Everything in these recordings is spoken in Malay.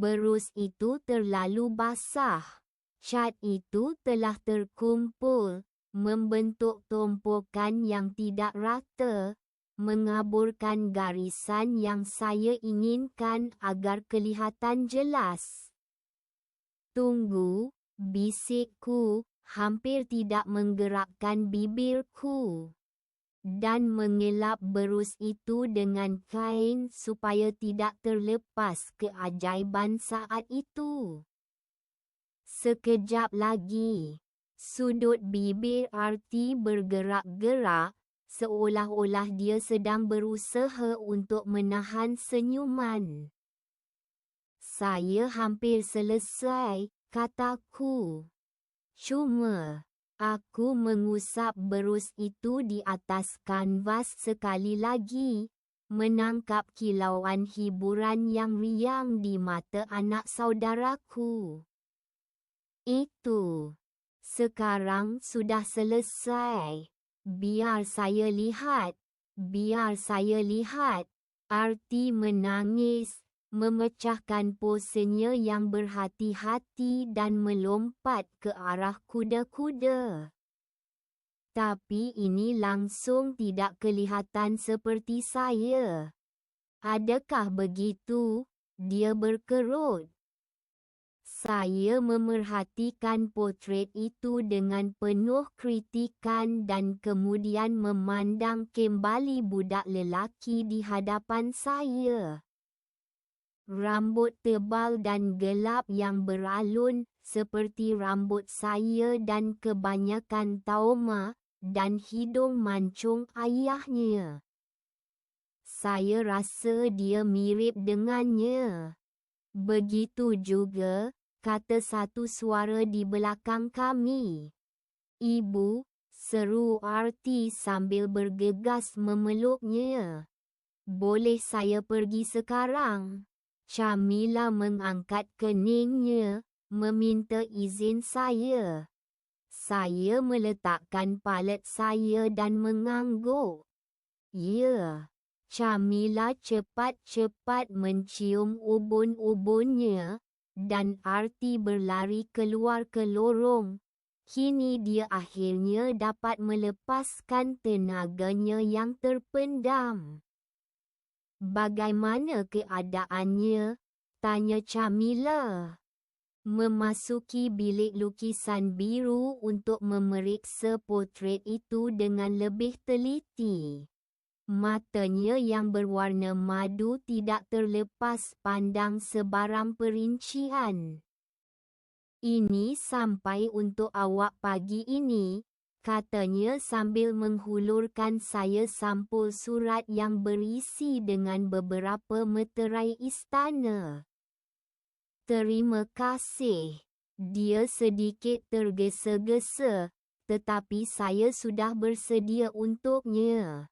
Berus itu terlalu basah. Cat itu telah terkumpul, membentuk tumpukan yang tidak rata, mengaburkan garisan yang saya inginkan agar kelihatan jelas. Tunggu, bisikku, hampir tidak menggerakkan bibirku. Dan mengelap berus itu dengan kain supaya tidak terlepas keajaiban saat itu. Sekejap lagi, sudut bibir Arti bergerak-gerak, seolah-olah dia sedang berusaha untuk menahan senyuman. Saya hampir selesai, kataku. Cuma, aku mengusap berus itu di atas kanvas sekali lagi, menangkap kilauan hiburan yang riang di mata anak saudaraku. Itu. Sekarang sudah selesai. Biar saya lihat. Biar saya lihat. Arti menangis, memecahkan posenya yang berhati-hati dan melompat ke arah kuda-kuda. Tapi ini langsung tidak kelihatan seperti saya. Adakah begitu? Dia berkerut. Saya memerhatikan potret itu dengan penuh kritikan dan kemudian memandang kembali budak lelaki di hadapan saya. Rambut tebal dan gelap yang beralun seperti rambut saya dan kebanyakan tauma, dan hidung mancung ayahnya. Saya rasa dia mirip dengannya. Begitu juga, kata satu suara di belakang kami. Ibu, seru Arti sambil bergegas memeluknya. Boleh saya pergi sekarang? Camilla mengangkat keningnya, meminta izin saya. Saya meletakkan palet saya dan mengangguk. Ya. Camilla cepat-cepat mencium ubun-ubunnya, dan Arti berlari keluar ke lorong. Kini dia akhirnya dapat melepaskan tenaganya yang terpendam. Bagaimana keadaannya? Tanya Camilla. Memasuki bilik lukisan biru untuk memeriksa potret itu dengan lebih teliti. Matanya yang berwarna madu tidak terlepas pandang sebarang perincian. Ini sampai untuk awak pagi ini, katanya sambil menghulurkan saya sampul surat yang berisi dengan beberapa meterai istana. Terima kasih. Dia sedikit tergesa-gesa, tetapi saya sudah bersedia untuknya.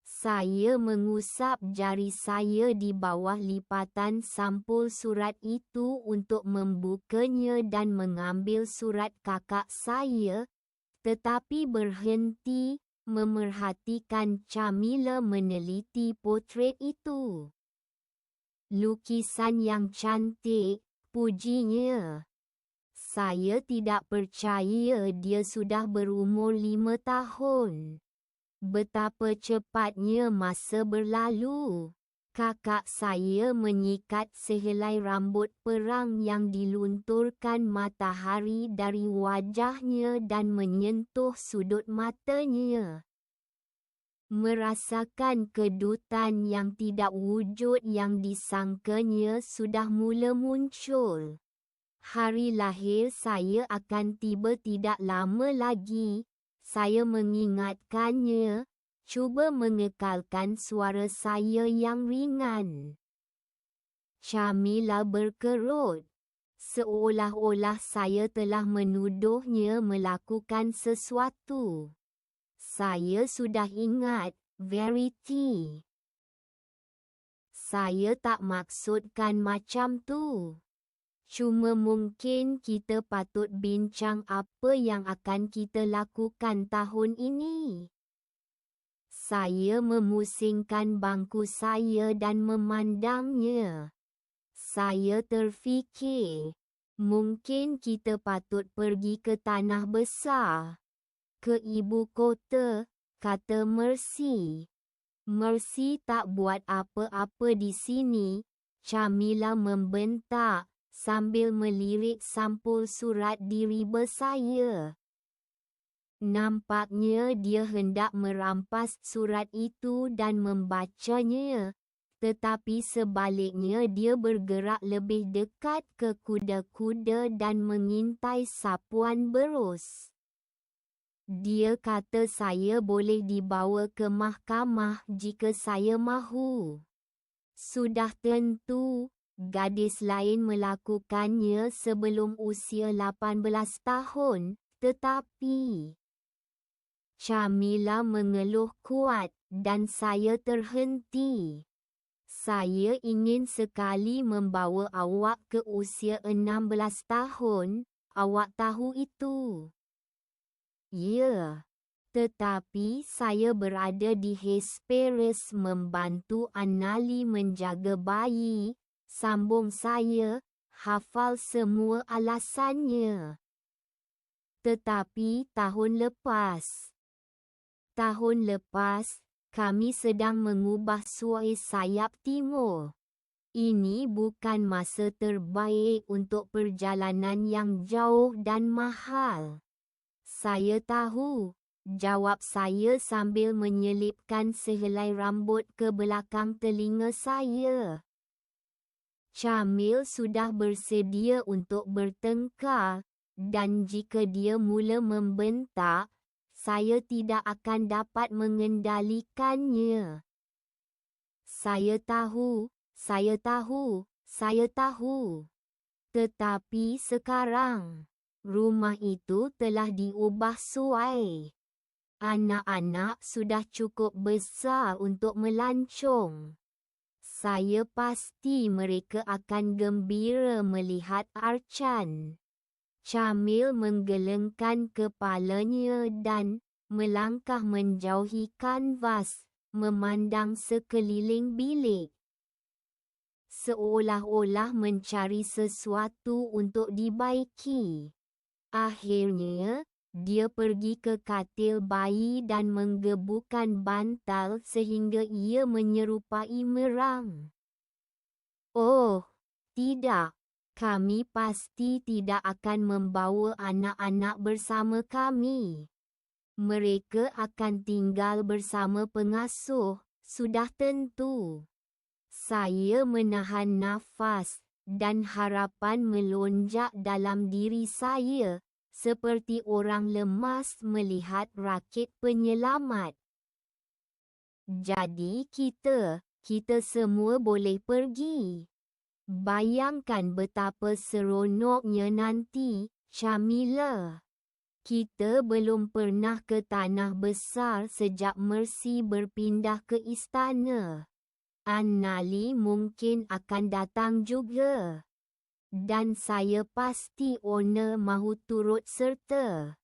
Saya mengusap jari saya di bawah lipatan sampul surat itu untuk membukanya dan mengambil surat kakak saya, tetapi berhenti, memerhatikan Camilla meneliti potret itu. Lukisan yang cantik, pujinya. Saya tidak percaya dia sudah berumur 5 tahun. Betapa cepatnya masa berlalu. Kakak saya menyikat sehelai rambut perang yang dilunturkan matahari dari wajahnya dan menyentuh sudut matanya. Merasakan kedutan yang tidak wujud yang disangkanya sudah mula muncul. Hari lahir saya akan tiba tidak lama lagi. Saya mengingatkannya. Cuba mengekalkan suara saya yang ringan. Camilla berkerut. Seolah-olah saya telah menuduhnya melakukan sesuatu. Saya sudah ingat, Verity. Saya tak maksudkan macam tu. Cuma mungkin kita patut bincang apa yang akan kita lakukan tahun ini. Saya memusingkan bangku saya dan memandangnya. Saya terfikir, mungkin kita patut pergi ke tanah besar. Ke ibu kota, kata Mercy. Mercy tak buat apa-apa di sini, Camilla membentak sambil melirik sampul surat di riba saya. Nampaknya dia hendak merampas surat itu dan membacanya, tetapi sebaliknya dia bergerak lebih dekat ke kuda-kuda dan mengintai sapuan berus. Dia kata saya boleh dibawa ke mahkamah jika saya mahu. Sudah tentu, gadis lain melakukannya sebelum usia 18 tahun, tetapi Camilla mengeluh kuat dan saya terhenti. Saya ingin sekali membawa awak ke usia 16 tahun, awak tahu itu. Ya, tetapi saya berada di Hesperus membantu Anali menjaga bayi, sambung saya, hafal semua alasannya. Tetapi tahun lepas, kami sedang mengubah suai sayap timur. Ini bukan masa terbaik untuk perjalanan yang jauh dan mahal. Saya tahu, jawab saya sambil menyelipkan sehelai rambut ke belakang telinga saya. Camille sudah bersedia untuk bertengkar, dan jika dia mula membentak, saya tidak akan dapat mengendalikannya. Saya tahu. Tetapi sekarang, rumah itu telah diubah suai. Anak-anak sudah cukup besar untuk melancong. Saya pasti mereka akan gembira melihat Archan. Camille menggelengkan kepalanya dan melangkah menjauhi kanvas, memandang sekeliling bilik. Seolah-olah mencari sesuatu untuk dibaiki. Akhirnya, dia pergi ke katil bayi dan menggebukan bantal sehingga ia menyerupai merang. Oh, tidak. Kami pasti tidak akan membawa anak-anak bersama kami. Mereka akan tinggal bersama pengasuh, sudah tentu. Saya menahan nafas, dan harapan melonjak dalam diri saya, seperti orang lemas melihat rakit penyelamat. Jadi kita semua boleh pergi. Bayangkan betapa seronoknya nanti, Camilla. Kita belum pernah ke tanah besar sejak Mercy berpindah ke istana. Anali mungkin akan datang juga. Dan saya pasti Ona mahu turut serta.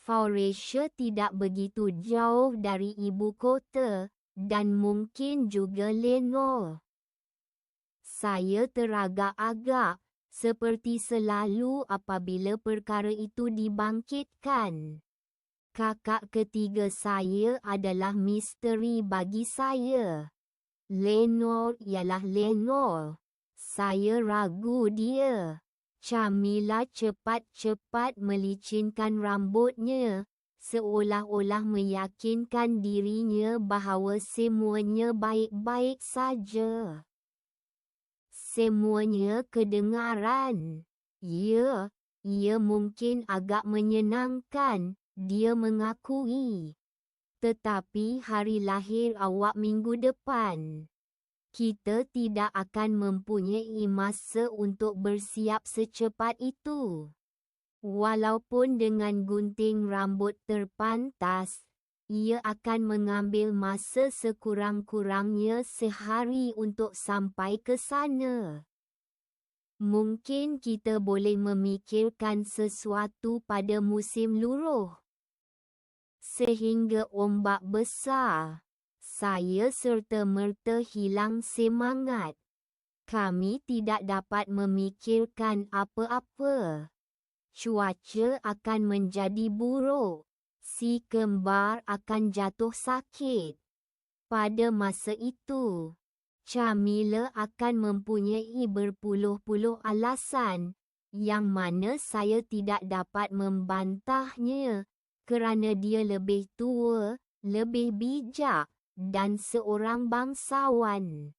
Faurecia tidak begitu jauh dari ibu kota, dan mungkin juga Lenore. Saya teragak-agak, seperti selalu apabila perkara itu dibangkitkan. Kakak ketiga saya adalah misteri bagi saya. Lenore ialah Lenore. Saya ragu dia. Camilla cepat-cepat melicinkan rambutnya, seolah-olah meyakinkan dirinya bahawa semuanya baik-baik saja. Semuanya kedengaran. Ya, ia mungkin agak menyenangkan, dia mengakui. Tetapi hari lahir awak minggu depan. Kita tidak akan mempunyai masa untuk bersiap secepat itu. Walaupun dengan gunting rambut terpantas, ia akan mengambil masa sekurang-kurangnya sehari untuk sampai ke sana. Mungkin kita boleh memikirkan sesuatu pada musim luruh. Sehingga ombak besar. Saya serta-merta hilang semangat. Kami tidak dapat memikirkan apa-apa. Cuaca akan menjadi buruk. Si kembar akan jatuh sakit. Pada masa itu, Camilla akan mempunyai berpuluh-puluh alasan yang mana saya tidak dapat membantahnya kerana dia lebih tua, lebih bijak dan seorang bangsawan.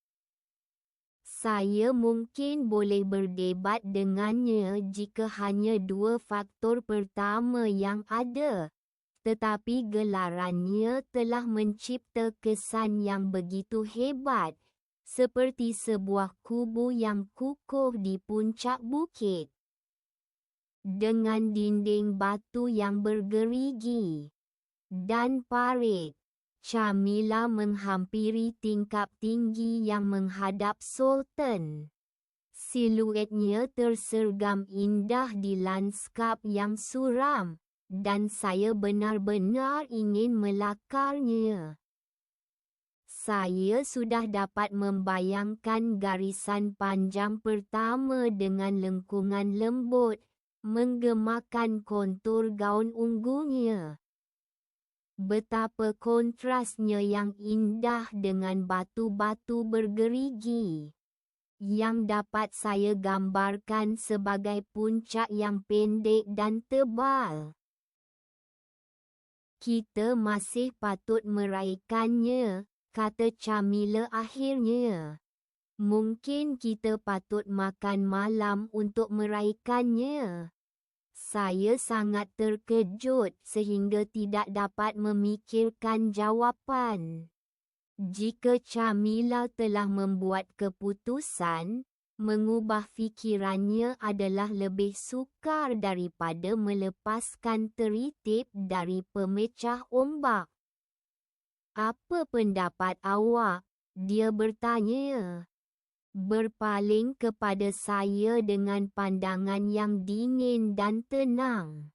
Saya mungkin boleh berdebat dengannya jika hanya dua faktor pertama yang ada, tetapi gelarannya telah mencipta kesan yang begitu hebat, seperti sebuah kubu yang kukuh di puncak bukit. Dengan dinding batu yang bergerigi dan parit, Camilla menghampiri tingkap tinggi yang menghadap Sultan. Siluetnya tersergam indah di landskap yang suram, dan saya benar-benar ingin melakarnya. Saya sudah dapat membayangkan garisan panjang pertama dengan lengkungan lembut, menggemakan kontur gaun ungunya. Betapa kontrasnya yang indah dengan batu-batu bergerigi, yang dapat saya gambarkan sebagai puncak yang pendek dan tebal. Kita masih patut meraihkannya, kata Camilla akhirnya. Mungkin kita patut makan malam untuk meraihkannya. Saya sangat terkejut sehingga tidak dapat memikirkan jawapan. Jika Camilla telah membuat keputusan, mengubah fikirannya adalah lebih sukar daripada melepaskan teritip dari pemecah ombak. Apa pendapat awak? Dia bertanya. Berpaling kepada saya dengan pandangan yang dingin dan tenang.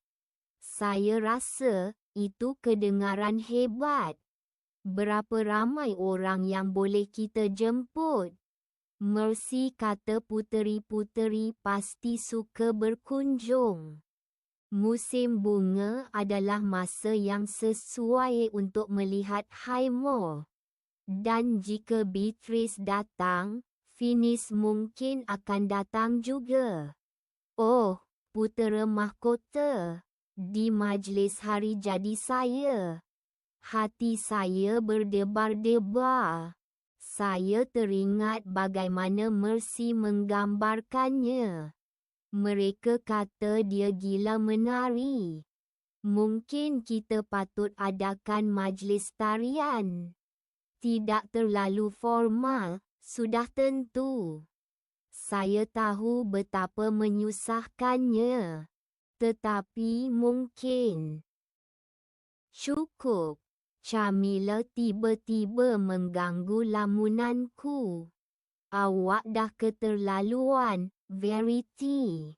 Saya rasa itu kedengaran hebat. Berapa ramai orang yang boleh kita jemput? Mercy kata puteri-puteri pasti suka berkunjung. Musim bunga adalah masa yang sesuai untuk melihat Highmore. Dan jika Beatrice datang, Finis mungkin akan datang juga. Oh, putera mahkota. Di majlis hari jadi saya. Hati saya berdebar-debar. Saya teringat bagaimana Mercy menggambarkannya. Mereka kata dia gila menari. Mungkin kita patut adakan majlis tarian. Tidak terlalu formal, sudah tentu. Saya tahu betapa menyusahkannya. Tetapi mungkin. Cukup. Camilla tiba-tiba mengganggu lamunanku. Awak dah keterlaluan, Verity.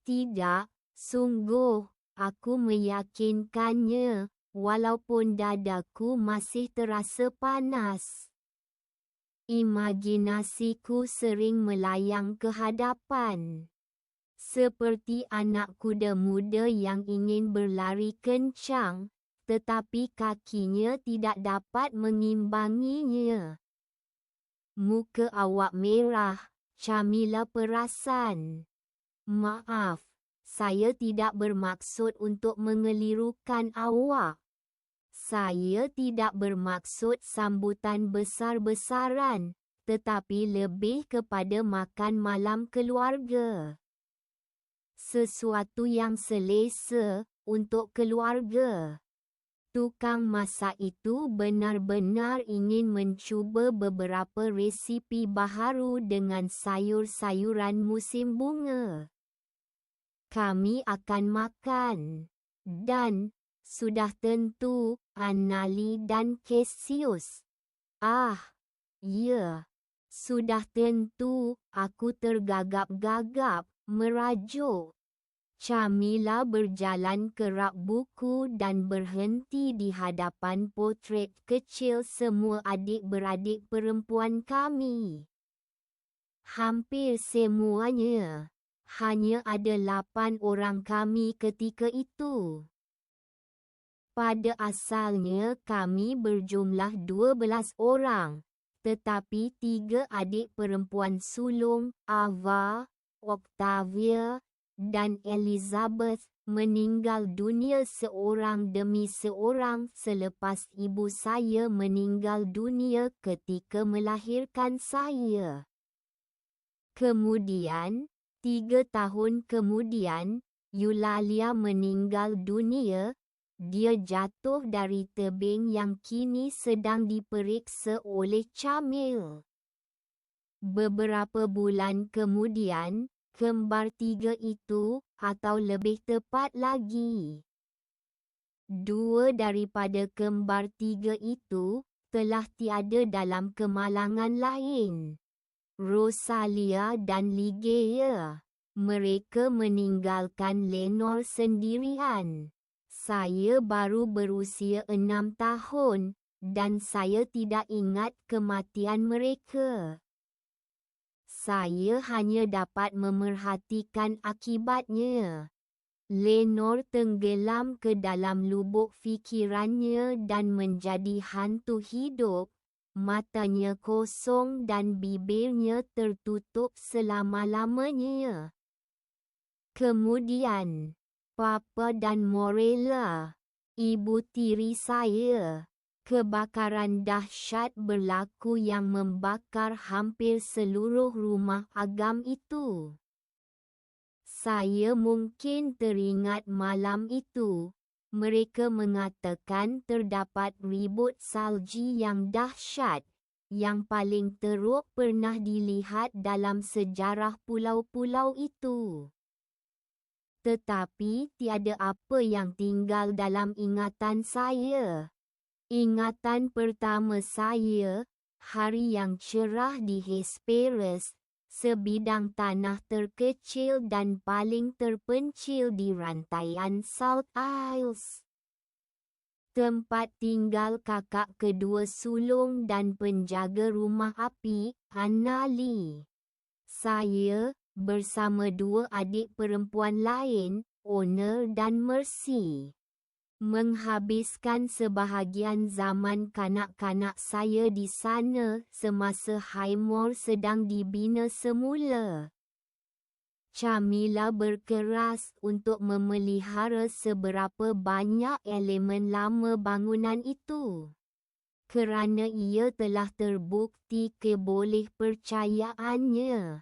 Tidak, sungguh, aku meyakinkannya, walaupun dadaku masih terasa panas. Imajinasiku sering melayang ke hadapan. Seperti anak kuda muda yang ingin berlari kencang, tetapi kakinya tidak dapat mengimbanginya. Muka awak merah, Camilla perasan. Maaf, saya tidak bermaksud untuk mengelirukan awak. Saya tidak bermaksud sambutan besar-besaran, tetapi lebih kepada makan malam keluarga. Sesuatu yang selesa untuk keluarga. Tukang masak itu benar-benar ingin mencuba beberapa resipi baharu dengan sayur-sayuran musim bunga. Kami akan makan. Dan, sudah tentu, Anali dan Cassius. Ah, ya. Sudah tentu, aku tergagap-gagap, merajuk. Camilla berjalan ke rak buku dan berhenti di hadapan potret kecil semua adik-beradik perempuan kami. Hampir semuanya. Hanya ada 8 orang kami ketika itu. Pada asalnya kami berjumlah 12 orang, tetapi 3 adik perempuan sulung, Ava, Octavia, dan Elizabeth, meninggal dunia seorang demi seorang selepas ibu saya meninggal dunia ketika melahirkan saya. Kemudian, 3 tahun kemudian, Eulalia meninggal dunia. Dia jatuh dari tebing yang kini sedang diperiksa oleh Camille. Beberapa bulan kemudian, kembar 3 itu, atau lebih tepat lagi, 2 daripada kembar 3 itu, telah tiada dalam kemalangan lain. Rosalia dan Ligeia. Mereka meninggalkan Lenore sendirian. Saya baru berusia 6 tahun, dan saya tidak ingat kematian mereka. Saya hanya dapat memerhatikan akibatnya. Lenore tenggelam ke dalam lubuk fikirannya dan menjadi hantu hidup. Matanya kosong dan bibirnya tertutup selama-lamanya. Kemudian, Papa dan Morella, ibu tiri saya. Kebakaran dahsyat berlaku yang membakar hampir seluruh rumah agam itu. Saya mungkin teringat malam itu. Mereka mengatakan terdapat ribut salji yang dahsyat, yang paling teruk pernah dilihat dalam sejarah pulau-pulau itu. Tetapi tiada apa yang tinggal dalam ingatan saya. Ingatan pertama saya, hari yang cerah di Hesperus, sebidang tanah terkecil dan paling terpencil di rantaian Salt Isles. Tempat tinggal kakak kedua sulung dan penjaga rumah api, Anali. Saya, bersama 2 adik perempuan lain, Honor dan Mercy, menghabiskan sebahagian zaman kanak-kanak saya di sana semasa Highmore sedang dibina semula. Camilla berkeras untuk memelihara seberapa banyak elemen lama bangunan itu, kerana ia telah terbukti kebolehpercayaannya.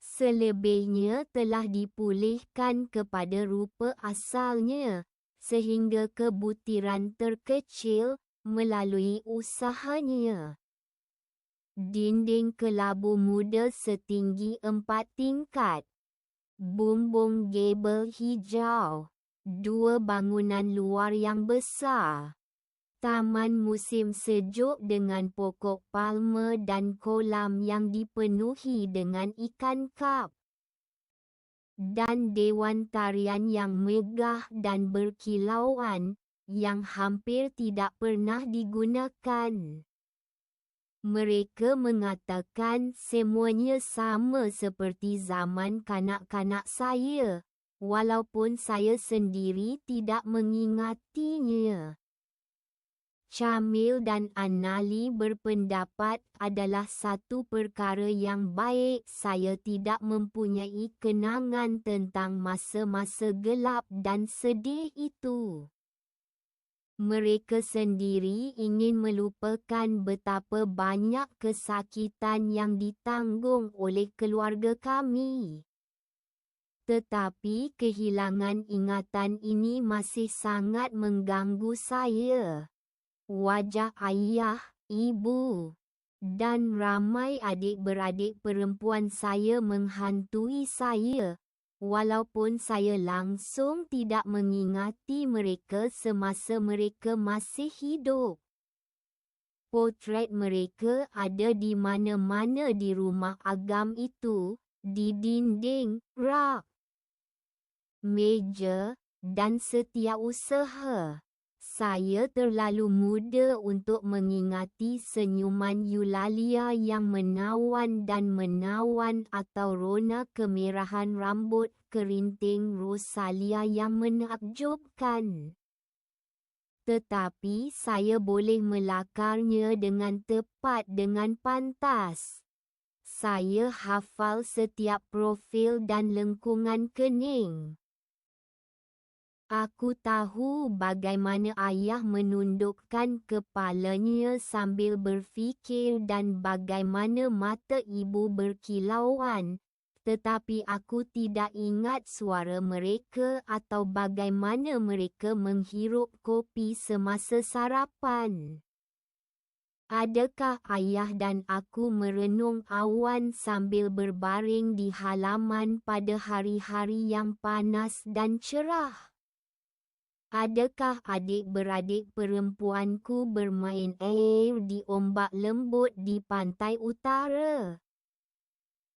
Selebihnya telah dipulihkan kepada rupa asalnya, sehingga kebutiran terkecil, melalui usahanya. Dinding kelabu muda setinggi 4 tingkat. Bumbung gable hijau. 2 bangunan luar yang besar. Taman musim sejuk dengan pokok palma dan kolam yang dipenuhi dengan ikan kap. Dan dewan tarian yang megah dan berkilauan, yang hampir tidak pernah digunakan. Mereka mengatakan semuanya sama seperti zaman kanak-kanak saya, walaupun saya sendiri tidak mengingatinya. Camille dan Anali berpendapat adalah satu perkara yang baik saya tidak mempunyai kenangan tentang masa-masa gelap dan sedih itu. Mereka sendiri ingin melupakan betapa banyak kesakitan yang ditanggung oleh keluarga kami. Tetapi kehilangan ingatan ini masih sangat mengganggu saya. Wajah ayah, ibu, dan ramai adik-beradik perempuan saya menghantui saya, walaupun saya langsung tidak mengingati mereka semasa mereka masih hidup. Potret mereka ada di mana-mana di rumah agam itu, di dinding, rak, meja, dan setiausaha. Saya terlalu muda untuk mengingati senyuman Eulalia yang menawan dan menawan atau rona kemerahan rambut kerinting Rosalia yang menakjubkan. Tetapi saya boleh melakarnya dengan tepat dengan pantas. Saya hafal setiap profil dan lengkungan kening. Aku tahu bagaimana ayah menundukkan kepalanya sambil berfikir dan bagaimana mata ibu berkilauan, tetapi aku tidak ingat suara mereka atau bagaimana mereka menghirup kopi semasa sarapan. Adakah ayah dan aku merenung awan sambil berbaring di halaman pada hari-hari yang panas dan cerah? Adakah adik-beradik perempuanku bermain air di ombak lembut di pantai utara?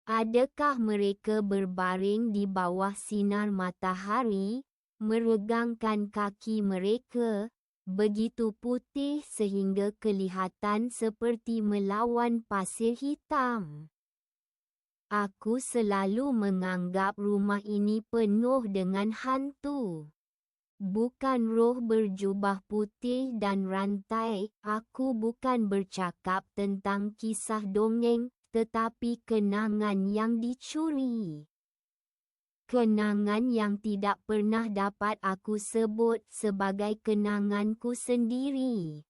Adakah mereka berbaring di bawah sinar matahari, meregangkan kaki mereka, begitu putih sehingga kelihatan seperti melawan pasir hitam? Aku selalu menganggap rumah ini penuh dengan hantu. Bukan roh berjubah putih dan rantai, aku bukan bercakap tentang kisah dongeng, tetapi kenangan yang dicuri. Kenangan yang tidak pernah dapat aku sebut sebagai kenanganku sendiri.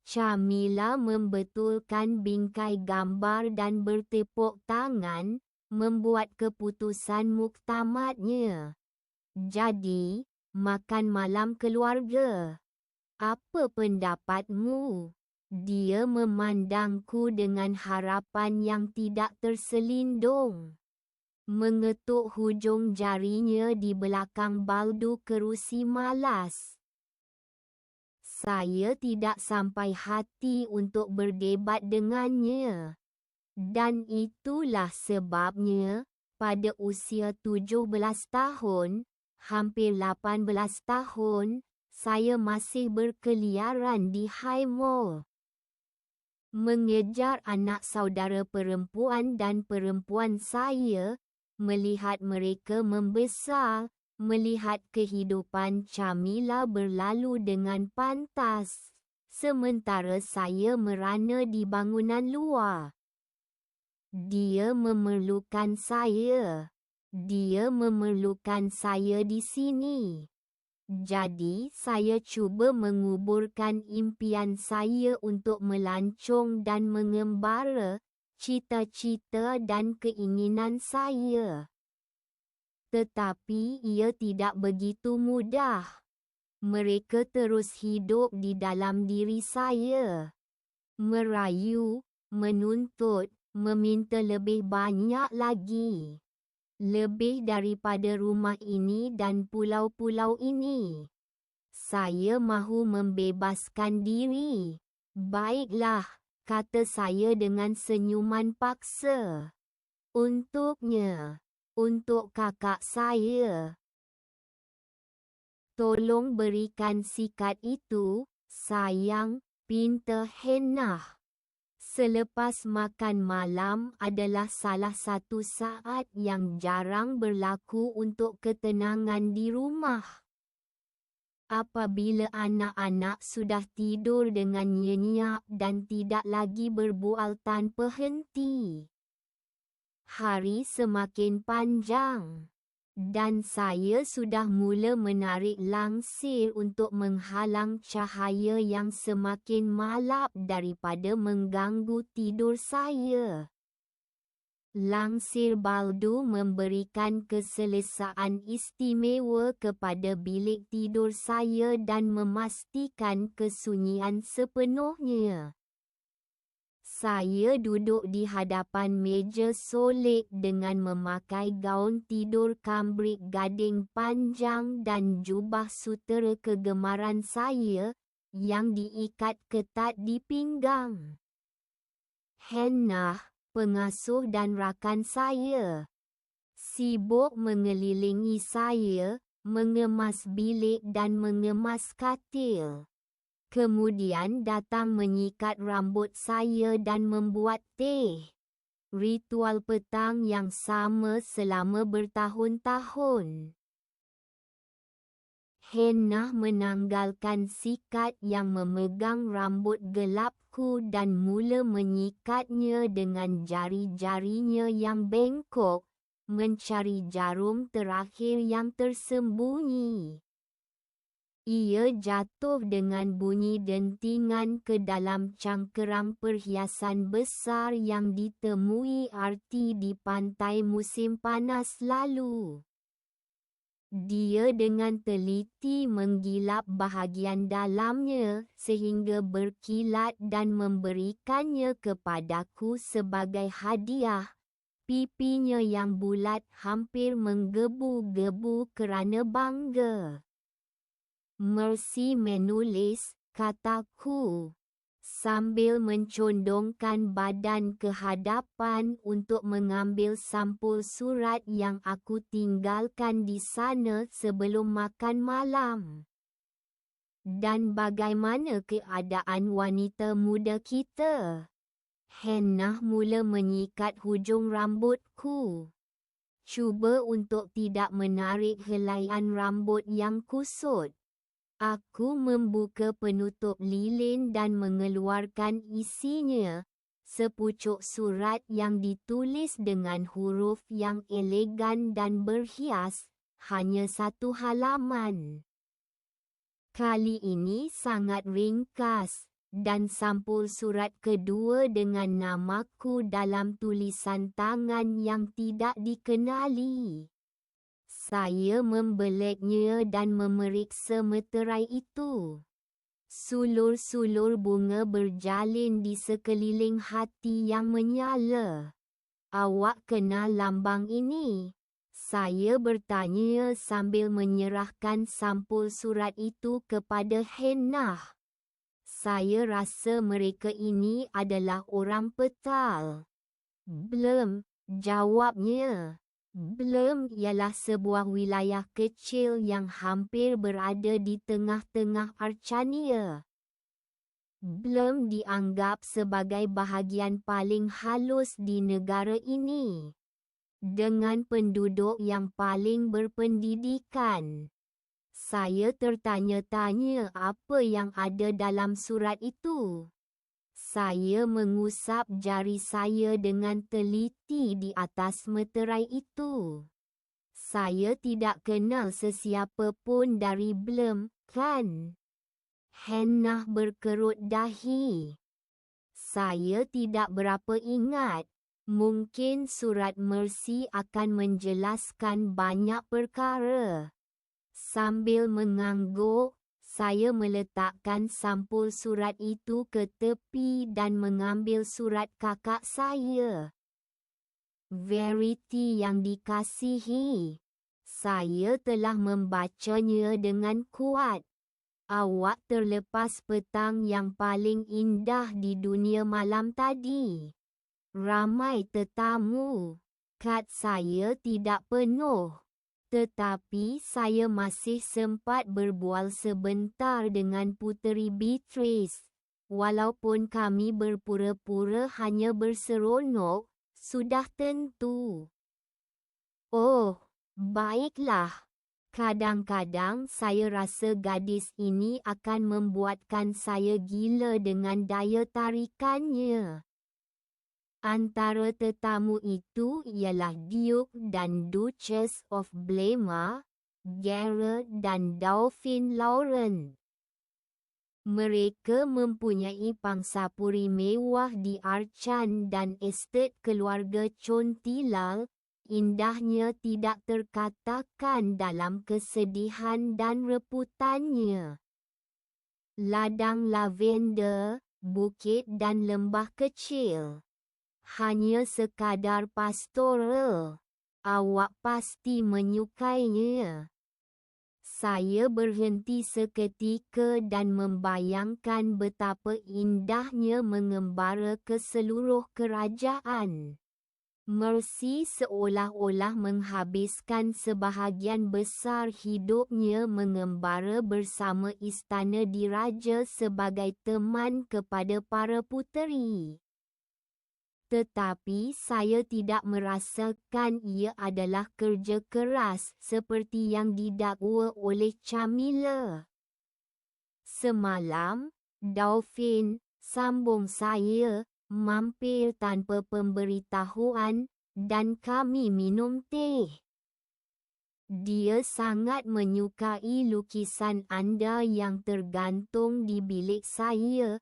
Camilla membetulkan bingkai gambar dan bertepuk tangan, membuat keputusan muktamadnya. Jadi, makan malam keluarga. Apa pendapatmu? Dia memandangku dengan harapan yang tidak terselindung. Mengetuk hujung jarinya di belakang baldu kerusi malas. Saya tidak sampai hati untuk berdebat dengannya. Dan itulah sebabnya, pada usia 17 tahun, hampir 18 tahun, saya masih berkeliaran di High Mall. Mengejar anak saudara perempuan dan perempuan saya, melihat mereka membesar, melihat kehidupan Camilla berlalu dengan pantas, sementara saya merana di bangunan luar. Dia memerlukan saya. Dia memerlukan saya di sini. Jadi, saya cuba menguburkan impian saya untuk melancong dan mengembara, cita-cita dan keinginan saya. Tetapi ia tidak begitu mudah. Mereka terus hidup di dalam diri saya. Merayu, menuntut, meminta lebih banyak lagi. Lebih daripada rumah ini dan pulau-pulau ini. Saya mahu membebaskan diri. Baiklah, kata saya dengan senyuman paksa. Untuknya. Untuk kakak saya. Tolong berikan sikat itu, sayang, pinta Hannah. Selepas makan malam adalah salah satu saat yang jarang berlaku untuk ketenangan di rumah. Apabila anak-anak sudah tidur dengan nyenyak dan tidak lagi berbual tanpa henti. Hari semakin panjang. Dan saya sudah mula menarik langsir untuk menghalang cahaya yang semakin malap daripada mengganggu tidur saya. Langsir baldu memberikan keselesaan istimewa kepada bilik tidur saya dan memastikan kesunyian sepenuhnya. Saya duduk di hadapan meja solek dengan memakai gaun tidur kambrik gading panjang dan jubah sutera kegemaran saya, yang diikat ketat di pinggang. Hannah, pengasuh dan rakan saya, sibuk mengelilingi saya, mengemas bilik dan mengemas katil. Kemudian datang menyikat rambut saya dan membuat teh. Ritual petang yang sama selama bertahun-tahun. Hannah menanggalkan sikat yang memegang rambut gelapku dan mula menyikatnya dengan jari-jarinya yang bengkok, mencari jarum terakhir yang tersembunyi. Ia jatuh dengan bunyi dentingan ke dalam cangkerang perhiasan besar yang ditemui Arti di pantai musim panas lalu. Dia dengan teliti menggilap bahagian dalamnya sehingga berkilat dan memberikannya kepadaku sebagai hadiah. Pipinya yang bulat hampir menggebu-gebu kerana bangga. "Mercy menulis," kataku, sambil mencondongkan badan ke hadapan untuk mengambil sampul surat yang aku tinggalkan di sana sebelum makan malam. "Dan bagaimana keadaan wanita muda kita?" Hannah mula menyikat hujung rambutku. Cuba untuk tidak menarik helaian rambut yang kusut. Aku membuka penutup lilin dan mengeluarkan isinya, sepucuk surat yang ditulis dengan huruf yang elegan dan berhias, hanya 1 halaman. Kali ini sangat ringkas, dan sampul surat kedua dengan namaku dalam tulisan tangan yang tidak dikenali. Saya membeleknya dan memeriksa meterai itu. Sulur-sulur bunga berjalin di sekeliling hati yang menyala. "Awak kenal lambang ini?" saya bertanya sambil menyerahkan sampul surat itu kepada Hannah. "Saya rasa mereka ini adalah orang Petal." "Belum," jawabnya. Belum ialah sebuah wilayah kecil yang hampir berada di tengah-tengah Archania. Belum dianggap sebagai bahagian paling halus di negara ini, dengan penduduk yang paling berpendidikan. Saya tertanya-tanya apa yang ada dalam surat itu. Saya mengusap jari saya dengan teliti di atas meterai itu. "Saya tidak kenal sesiapa pun dari Blum, kan?" Hannah berkerut dahi. "Saya tidak berapa ingat. Mungkin surat Mercy akan menjelaskan banyak perkara." Sambil mengangguk, saya meletakkan sampul surat itu ke tepi dan mengambil surat kakak saya. "Verity yang dikasihi, saya telah membacanya dengan kuat. Awak terlepas petang yang paling indah di dunia malam tadi. Ramai tetamu. Kad saya tidak penuh. Tetapi saya masih sempat berbual sebentar dengan Puteri Beatrice. Walaupun kami berpura-pura hanya berseronok, sudah tentu." "Oh, baiklah. Kadang-kadang saya rasa gadis ini akan membuatkan saya gila dengan daya tarikannya." Antara tetamu itu ialah Duke dan Duchess of Blema, Gerard dan Dauphin Laurent. Mereka mempunyai pangsapuri mewah di Archan dan estet keluarga Chontilal. Indahnya tidak terkatakan dalam kesedihan dan reputannya. Ladang lavender, bukit dan lembah kecil. Hanya sekadar pastoral. Awak pasti menyukainya. Saya berhenti seketika dan membayangkan betapa indahnya mengembara ke seluruh kerajaan. Mercy seolah-olah menghabiskan sebahagian besar hidupnya mengembara bersama istana diraja sebagai teman kepada para puteri. Tetapi saya tidak merasakan ia adalah kerja keras seperti yang didakwa oleh Camilla. Semalam, Dauphin, sambung saya, mampir tanpa pemberitahuan, dan kami minum teh. Dia sangat menyukai lukisan anda yang tergantung di bilik saya,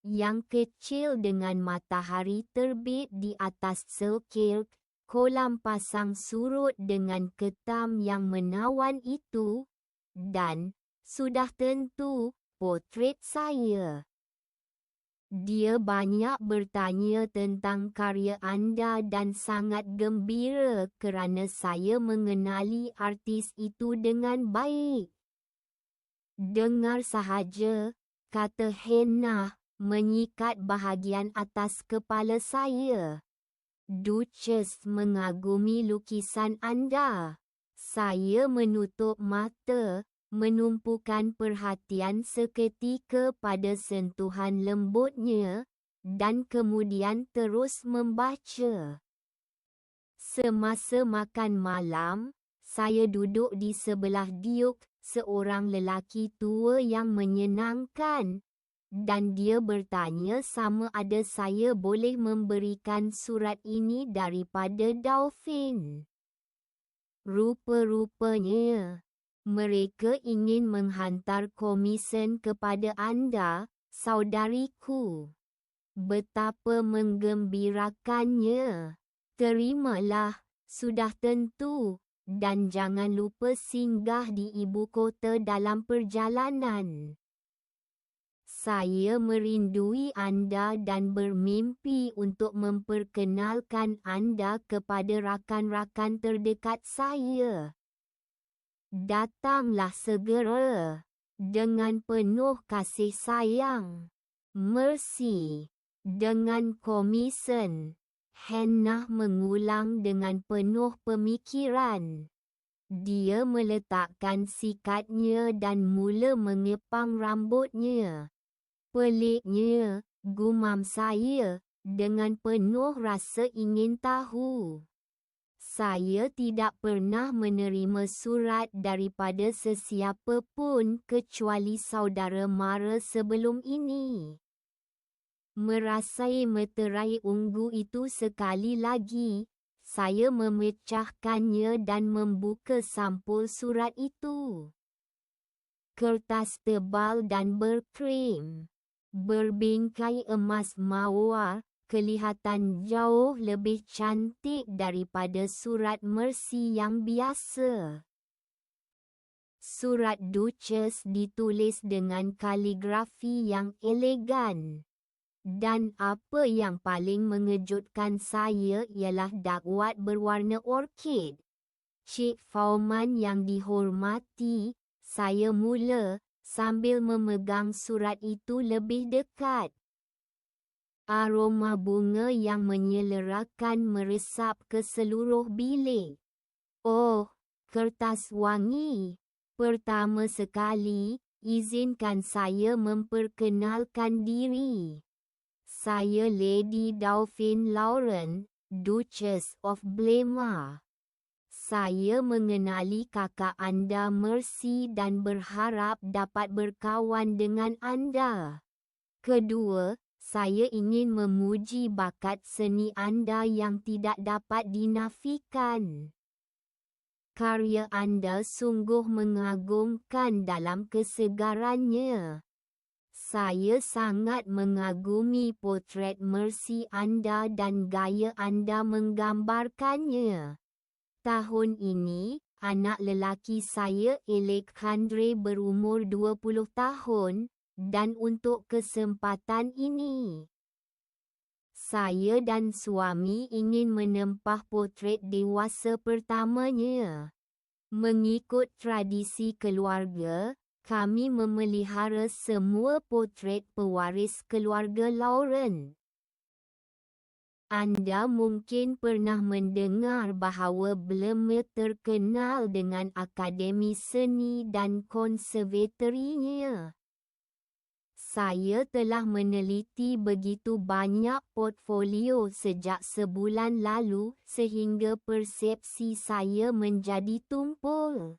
yang kecil dengan matahari terbit di atas Selkirk, kolam pasang surut dengan ketam yang menawan itu, dan, sudah tentu, potret saya. Dia banyak bertanya tentang karya anda dan sangat gembira kerana saya mengenali artis itu dengan baik. Dengar sahaja, kata Hannah, menyikat bahagian atas kepala saya. Duchess mengagumi lukisan anda. Saya menutup mata, menumpukan perhatian seketika pada sentuhan lembutnya, dan kemudian terus membaca. Semasa makan malam, saya duduk di sebelah Duke, seorang lelaki tua yang menyenangkan, dan dia bertanya sama ada saya boleh memberikan surat ini daripada Dauphin. Rupa-rupanya, mereka ingin menghantar komisen kepada anda, saudariku. Betapa menggembirakannya. Terimalah, sudah tentu, dan jangan lupa singgah di ibu kota dalam perjalanan. Saya merindui anda dan bermimpi untuk memperkenalkan anda kepada rakan-rakan terdekat saya. Datanglah segera. Dengan penuh kasih sayang. Mercy. Dengan komisen. Hannah mengulang dengan penuh pemikiran. Dia meletakkan sikatnya dan mula mengepang rambutnya. Peliknya, gumam saya, dengan penuh rasa ingin tahu. Saya tidak pernah menerima surat daripada sesiapa pun kecuali saudara mara sebelum ini. Merasai meterai ungu itu sekali lagi, saya memecahkannya dan membuka sampul surat itu. Kertas tebal dan berkrim, berbingkai emas mawar, kelihatan jauh lebih cantik daripada surat Mercy yang biasa. Surat Duchess ditulis dengan kaligrafi yang elegan. Dan apa yang paling mengejutkan saya ialah dakwat berwarna orkid. Cik Fauman yang dihormati, saya mula, sambil memegang surat itu lebih dekat. Aroma bunga yang menyelerakan meresap ke seluruh bilik. Oh, kertas wangi. Pertama sekali, izinkan saya memperkenalkan diri. Saya Lady Dauphin Lauren, Duchess of Blema. Saya mengenali kakak anda Mercy dan berharap dapat berkawan dengan anda. Kedua, saya ingin memuji bakat seni anda yang tidak dapat dinafikan. Karya anda sungguh mengagumkan dalam kesegarannya. Saya sangat mengagumi potret Mercy anda dan gaya anda menggambarkannya. Tahun ini, anak lelaki saya Alexandre berumur 20 tahun, dan untuk kesempatan ini, saya dan suami ingin menempah potret dewasa pertamanya. Mengikut tradisi keluarga, kami memelihara semua potret pewaris keluarga Lauren. Anda mungkin pernah mendengar bahawa Bleme terkenal dengan Akademi Seni dan konservatorinya. Saya telah meneliti begitu banyak portfolio sejak sebulan lalu sehingga persepsi saya menjadi tumpul.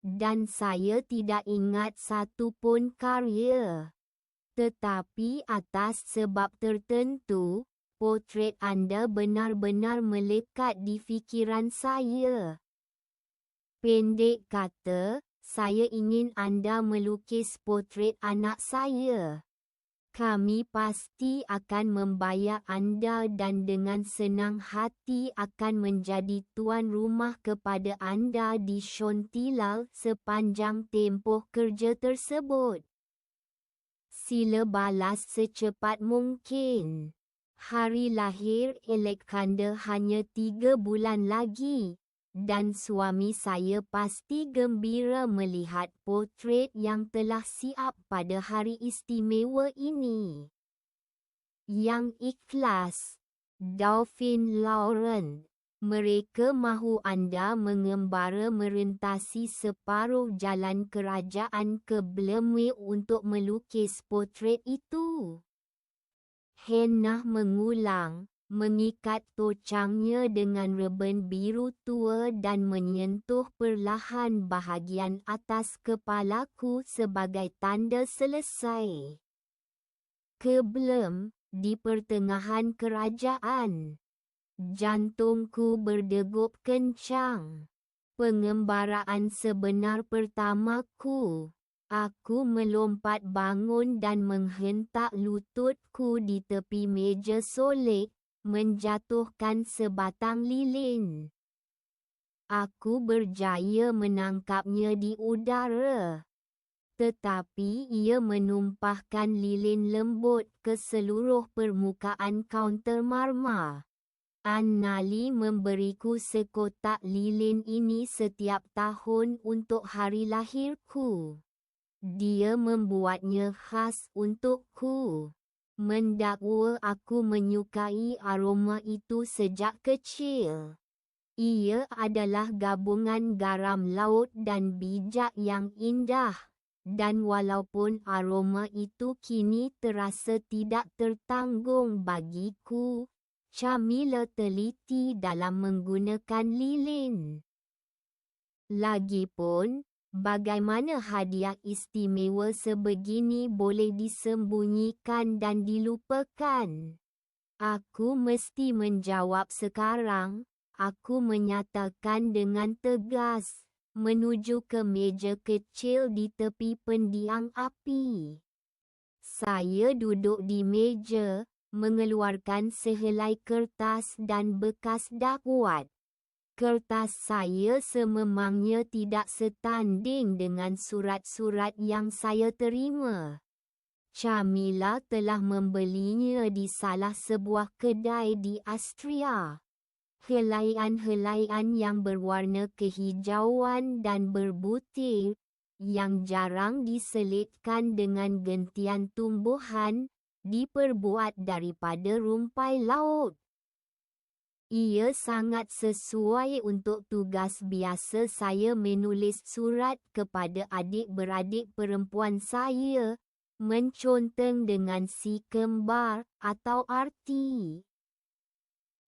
Dan saya tidak ingat satu pun karya. Tetapi atas sebab tertentu, potret anda benar-benar melekat di fikiran saya. Pendek kata, saya ingin anda melukis potret anak saya. Kami pasti akan membayar anda dan dengan senang hati akan menjadi tuan rumah kepada anda di Shontilal sepanjang tempoh kerja tersebut. Sila balas secepat mungkin. Hari lahir Alexander hanya 3 bulan lagi. Dan suami saya pasti gembira melihat potret yang telah siap pada hari istimewa ini. Yang ikhlas, Dauphin Laurent. Mereka mahu anda mengembara merentasi separuh jalan kerajaan ke Bleme untuk melukis potret itu. Hannah mengulang, mengikat tocangnya dengan reban biru tua dan menyentuh perlahan bahagian atas kepalaku sebagai tanda selesai. Ke Bleme, di pertengahan kerajaan. Jantungku berdegup kencang. Pengembaraan sebenar pertamaku. Aku melompat bangun dan menghentak lututku di tepi meja solek, menjatuhkan sebatang lilin. Aku berjaya menangkapnya di udara. Tetapi ia menumpahkan lilin lembut ke seluruh permukaan kaunter marmar. Annali memberiku sekotak lilin ini setiap tahun untuk hari lahirku. Dia membuatnya khas untukku. Mendakwa aku menyukai aroma itu sejak kecil. Ia adalah gabungan garam laut dan bijak yang indah. Dan walaupun aroma itu kini terasa tidak tertanggung bagiku, Camilla teliti dalam menggunakan lilin. Lagipun, bagaimana hadiah istimewa sebegini boleh disembunyikan dan dilupakan? Aku mesti menjawab sekarang, aku menyatakan dengan tegas, menuju ke meja kecil di tepi pendiang api. Saya duduk di meja, mengeluarkan sehelai kertas dan bekas dakwat. Kertas saya sememangnya tidak setanding dengan surat-surat yang saya terima. Camilla telah membelinya di salah sebuah kedai di Austria. Helaian-helaian yang berwarna kehijauan dan berbutir, yang jarang diselitkan dengan gentian tumbuhan, diperbuat daripada rumpai laut. Ia sangat sesuai untuk tugas biasa saya menulis surat kepada adik-beradik perempuan saya, menconteng dengan si kembar atau arti.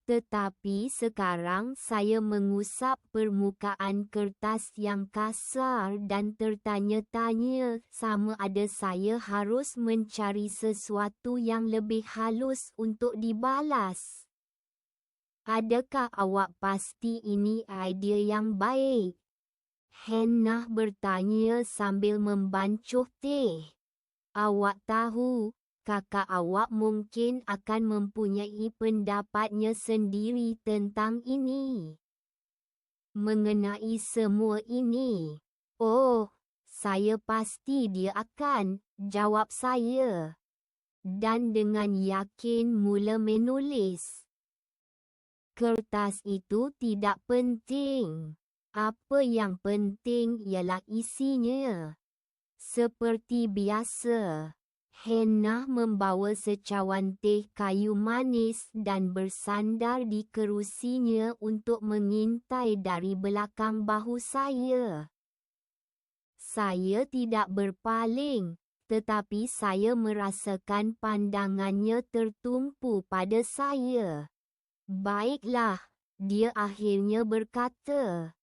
Tetapi sekarang saya mengusap permukaan kertas yang kasar dan tertanya-tanya sama ada saya harus mencari sesuatu yang lebih halus untuk dibalas. Adakah awak pasti ini idea yang baik? Hannah bertanya sambil membancuh teh. Awak tahu, kakak awak mungkin akan mempunyai pendapatnya sendiri tentang ini. Mengenai semua ini. Oh, saya pasti dia akan, jawab saya. Dan dengan yakin mula menulis. Kertas itu tidak penting. Apa yang penting ialah isinya. Seperti biasa, Hannah membawa secawan teh kayu manis dan bersandar di kerusinya untuk mengintai dari belakang bahu saya. Saya tidak berpaling, tetapi saya merasakan pandangannya tertumpu pada saya. Baiklah, dia akhirnya berkata.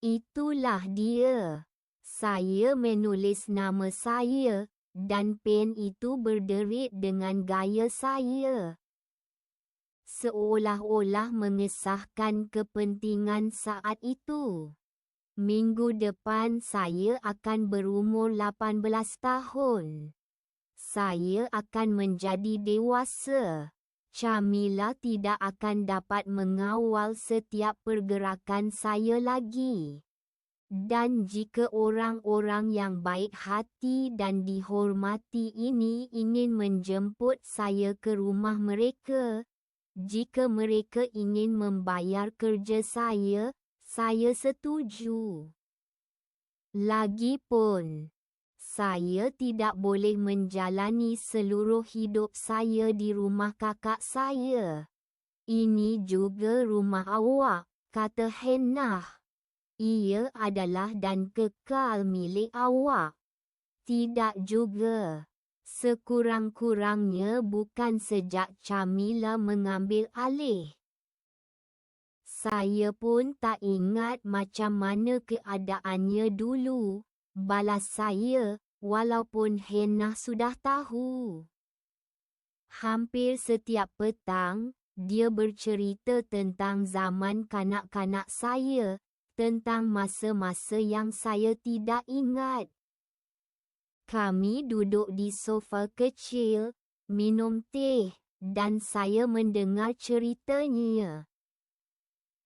Itulah dia. Saya menulis nama saya, dan pen itu berderit dengan gaya saya. Seolah-olah mengesahkan kepentingan saat itu. Minggu depan saya akan berumur 18 tahun. Saya akan menjadi dewasa. Camilla tidak akan dapat mengawal setiap pergerakan saya lagi. Dan jika orang-orang yang baik hati dan dihormati ini ingin menjemput saya ke rumah mereka, jika mereka ingin membayar kerja saya setuju. Lagipun, saya tidak boleh menjalani seluruh hidup saya di rumah kakak saya. Ini juga rumah awak, kata Hannah. Ia adalah dan kekal milik awak. Tidak juga. Sekurang-kurangnya bukan sejak Camilla mengambil alih. Saya pun tak ingat macam mana keadaannya dulu, balas saya, walaupun Hannah sudah tahu. Hampir setiap petang, dia bercerita tentang zaman kanak-kanak saya, tentang masa-masa yang saya tidak ingat. Kami duduk di sofa kecil, minum teh, dan saya mendengar ceritanya.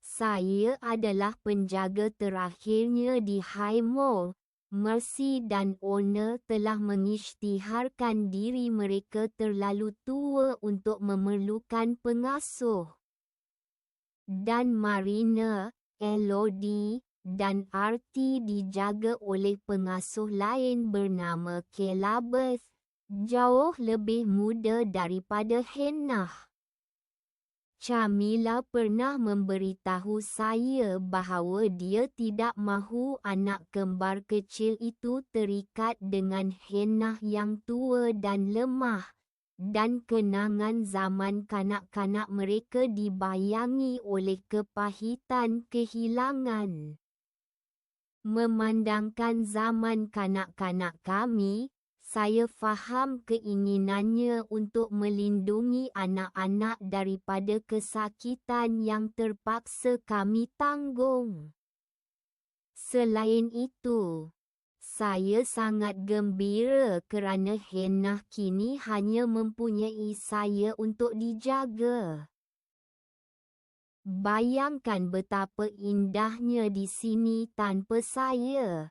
Saya adalah penjaga terakhirnya di High Mall. Mercy dan Honor telah mengisytiharkan diri mereka terlalu tua untuk memerlukan pengasuh. Dan Marina, Elodie, dan Artie dijaga oleh pengasuh lain bernama Kelabeth, jauh lebih muda daripada Hannah. Camilla pernah memberitahu saya bahawa dia tidak mahu anak kembar kecil itu terikat dengan Hannah yang tua dan lemah, dan kenangan zaman kanak-kanak mereka dibayangi oleh kepahitan kehilangan. Memandangkan zaman kanak-kanak kami, saya faham keinginannya untuk melindungi anak-anak daripada kesakitan yang terpaksa kami tanggung. Selain itu, saya sangat gembira kerana Hannah kini hanya mempunyai saya untuk dijaga. Bayangkan betapa indahnya di sini tanpa saya,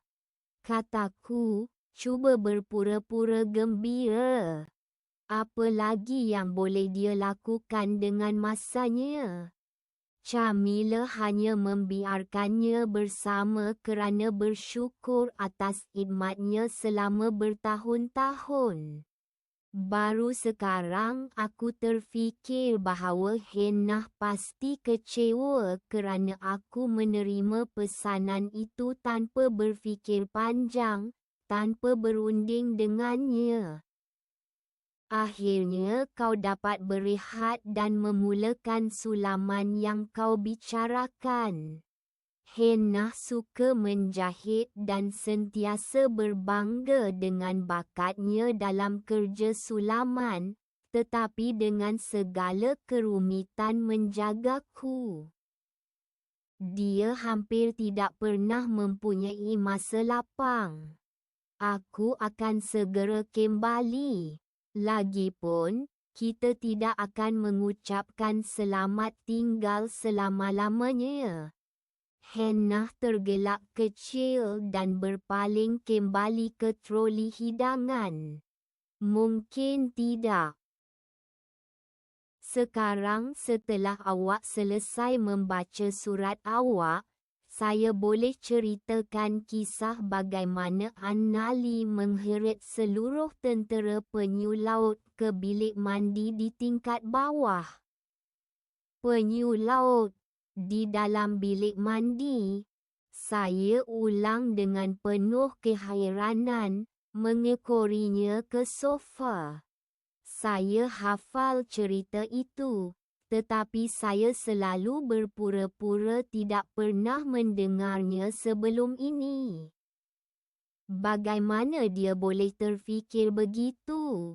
kataku, cuba berpura-pura gembira. Apa lagi yang boleh dia lakukan dengan masanya? Camilla hanya membiarkannya bersama kerana bersyukur atas khidmatnya selama bertahun-tahun. Baru sekarang aku terfikir bahawa Hannah pasti kecewa kerana aku menerima pesanan itu tanpa berfikir panjang, tanpa berunding dengannya. Akhirnya kau dapat berehat dan memulakan sulaman yang kau bicarakan. Hannah suka menjahit dan sentiasa berbangga dengan bakatnya dalam kerja sulaman, tetapi dengan segala kerumitan menjagaku. Dia hampir tidak pernah mempunyai masa lapang. Aku akan segera kembali. Lagipun, kita tidak akan mengucapkan selamat tinggal selama-lamanya. Hannah tergelak kecil dan berpaling kembali ke troli hidangan. Mungkin tidak. Sekarang setelah awak selesai membaca surat awak, Saya boleh ceritakan kisah bagaimana Annali mengheret seluruh tentera penyu laut ke bilik mandi di tingkat bawah. Penyu laut di dalam bilik mandi. Saya ulang dengan penuh keheranan, mengekorinya ke sofa. Saya hafal cerita itu, tetapi saya selalu berpura-pura tidak pernah mendengarnya sebelum ini. Bagaimana dia boleh terfikir begitu?